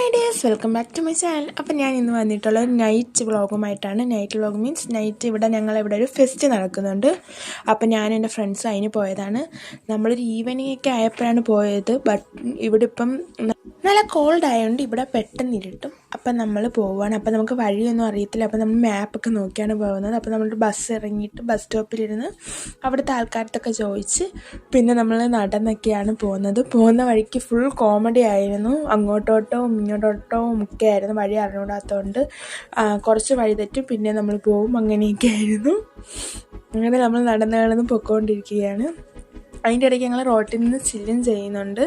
Hi dears, welcome back to my channel. അപ്പം ഞാൻ ഇന്ന് വന്നിട്ടുള്ള നൈറ്റ് വ്ളോഗുമായിട്ടാണ്. നൈറ്റ് വ്ളോഗ് മീൻസ് നൈറ്റ് ഞങ്ങളിവിടെ ഒരു ഫെസ്റ്റ് നടക്കുന്നുണ്ട്. അപ്പം ഞാൻ എൻ്റെ ഫ്രണ്ട്സ് അതിന് പോയതാണ്. നമ്മളൊരു ഈവനിങ് ഒക്കെ ആയപ്പോഴാണ് പോയത്. ബട്ട് ഇവിടെ ഇപ്പം നല്ല കോൾഡ് ആയതുകൊണ്ട് ഇവിടെ പെട്ടെന്ന് ഇരുട്ടും. അപ്പം നമ്മൾ പോവുകയാണ്. അപ്പം നമുക്ക് വഴിയൊന്നും അറിയത്തില്ല. അപ്പം നമ്മൾ മാപ്പൊക്കെ നോക്കിയാണ് പോകുന്നത്. അപ്പം നമ്മൾ ബസ് ഇറങ്ങിയിട്ട് ബസ് സ്റ്റോപ്പിലിരുന്ന് അവിടുത്തെ ആൾക്കാരത്തൊക്കെ ചോദിച്ച് പിന്നെ നമ്മൾ നടന്നൊക്കെയാണ് പോകുന്നത്. പോകുന്ന വഴിക്ക് ഫുൾ കോമഡി ആയിരുന്നു. അങ്ങോട്ടോട്ടവും ഇങ്ങോട്ടോട്ടവും ഒക്കെ ആയിരുന്നു. വഴി അറിഞ്ഞൂടാത്തതുകൊണ്ട് കുറച്ച് വഴി തെറ്റും, പിന്നെ നമ്മൾ പോവും. അങ്ങനെയൊക്കെ ആയിരുന്നു. അങ്ങനെ നമ്മൾ നടന്ന് പൊയ്ക്കൊണ്ടിരിക്കുകയാണ്. അതിൻ്റെ ഇടയ്ക്ക് ഞങ്ങൾ റോട്ടിൽ നിന്ന് ചില്ലും ചെയ്യുന്നുണ്ട്.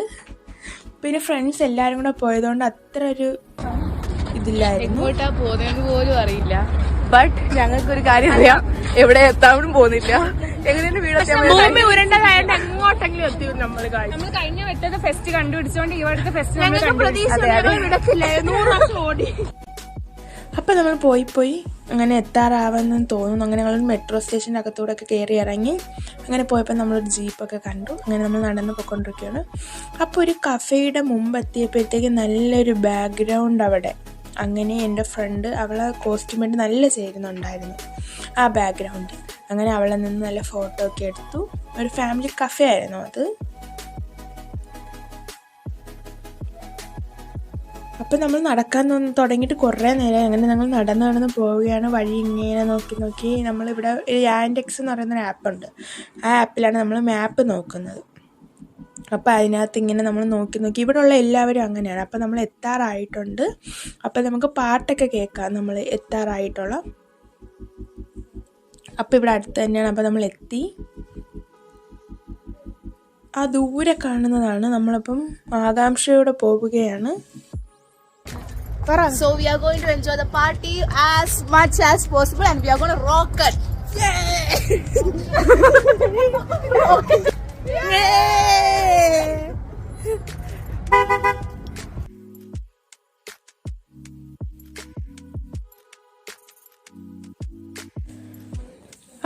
പിന്നെ ഫ്രണ്ട്സ് എല്ലാവരും കൂടെ പോയതുകൊണ്ട് അത്ര ഒരു ഇതില്ലായിരുന്നു. എങ്ങോട്ടാ പോകുന്നതെന്ന് പോലും അറിയില്ല. ബട്ട് ഞങ്ങൾക്കൊരു കാര്യം അറിയാം, എവിടെ എത്താനും പോകുന്നില്ല. എങ്ങനെയാണ് വീട് ഉരണ്ടതായിട്ട് എങ്ങോട്ടെങ്കിലും എത്തി. നമ്മൾ കഴിഞ്ഞ വെട്ടത് ഫെസ്റ്റ് കണ്ടുപിടിച്ചോണ്ട് ഇവിടുത്തെ ഫെസ്റ്റ് ഓടി. അപ്പം നമ്മൾ പോയി അങ്ങനെ എത്താറാവെന്ന് തോന്നുന്നു. അങ്ങനെ ഞങ്ങൾ മെട്രോ സ്റ്റേഷൻ്റെ അകത്തൂടെ ഒക്കെ കയറി ഇറങ്ങി. അങ്ങനെ പോയപ്പോൾ നമ്മളൊരു ജീപ്പൊക്കെ കണ്ടു. അങ്ങനെ നമ്മൾ നടന്ന് പോയിക്കൊണ്ടിരിക്കുകയാണ്. അപ്പോൾ ഒരു കഫേയുടെ മുമ്പ് എത്തിയപ്പോഴത്തേക്ക് നല്ലൊരു ബാക്ക്ഗ്രൗണ്ട് അവിടെ. അങ്ങനെ എൻ്റെ ഫ്രണ്ട് അവളെ കോസ്റ്റ്യൂമായിട്ട് നല്ല ചേരുന്നുണ്ടായിരുന്നു ആ ബാക്ക്ഗ്രൗണ്ട്. അങ്ങനെ അവളെ നിന്ന് നല്ല ഫോട്ടോ ഒക്കെ എടുത്തു. ഒരു ഫാമിലി കഫേ ആയിരുന്നു അത്. അപ്പം നമ്മൾ നടക്കാൻ തുടങ്ങിയിട്ട് കുറേ നേരം. അങ്ങനെ ഞങ്ങൾ നടന്ന് പോവുകയാണ്. വഴി ഇങ്ങനെ നോക്കി നമ്മളിവിടെ യാൻഡെക്സ് എന്ന് പറയുന്നൊരു ആപ്പുണ്ട്. ആ ആപ്പിലാണ് നമ്മൾ മാപ്പ് നോക്കുന്നത്. അപ്പോൾ അതിനകത്ത് ഇങ്ങനെ നമ്മൾ നോക്കി ഇവിടെയുള്ള എല്ലാവരും അങ്ങനെയാണ്. അപ്പം നമ്മൾ എത്താറായിട്ടുണ്ട്. അപ്പം നമുക്ക് പാട്ടൊക്കെ കേൾക്കാം നമ്മൾ എത്താറായിട്ടുള്ള. അപ്പം ഇവിടെ അടുത്ത് തന്നെയാണ്. അപ്പം നമ്മൾ എത്തി. ആ ദൂരെ കാണുന്നതാണ്. നമ്മളപ്പം ആകാംക്ഷയോടെ പോവുകയാണ്. So we are going to enjoy the party as much as possible and we are going to rock it. Yay!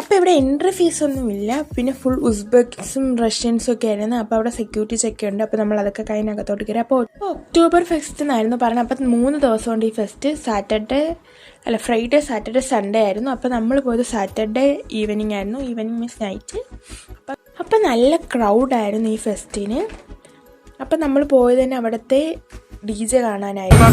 അപ്പോൾ ഇവിടെ എൻട്രി ഫീസൊന്നുമില്ല. പിന്നെ ഫുൾ ഉസ്ബെക്സും റഷ്യൻസും ഒക്കെ ആയിരുന്നു. അപ്പോൾ അവിടെ സെക്യൂരിറ്റി ചെക്ക് ഉണ്ട്. അപ്പോൾ നമ്മൾ അതൊക്കെ കഴിഞ്ഞകത്തോട്ട് കയറി. അപ്പോൾ ഒക്ടോബർ ഫെസ്റ്റ് എന്നായിരുന്നു പറഞ്ഞത്. അപ്പം 3 ദിവസമുണ്ട് ഈ ഫെസ്റ്റ്. ഫ്രൈഡേ സാറ്റർഡേ സൺഡേ ആയിരുന്നു. അപ്പോൾ നമ്മൾ പോയത് സാറ്റർഡേ ഈവനിങ് ആയിരുന്നു. Evening means night. അപ്പം നല്ല ക്രൗഡായിരുന്നു ഈ ഫെസ്റ്റിന്. അപ്പം നമ്മൾ പോയത് തന്നെ അവിടുത്തെ DJ കാണാനായിരുന്നു.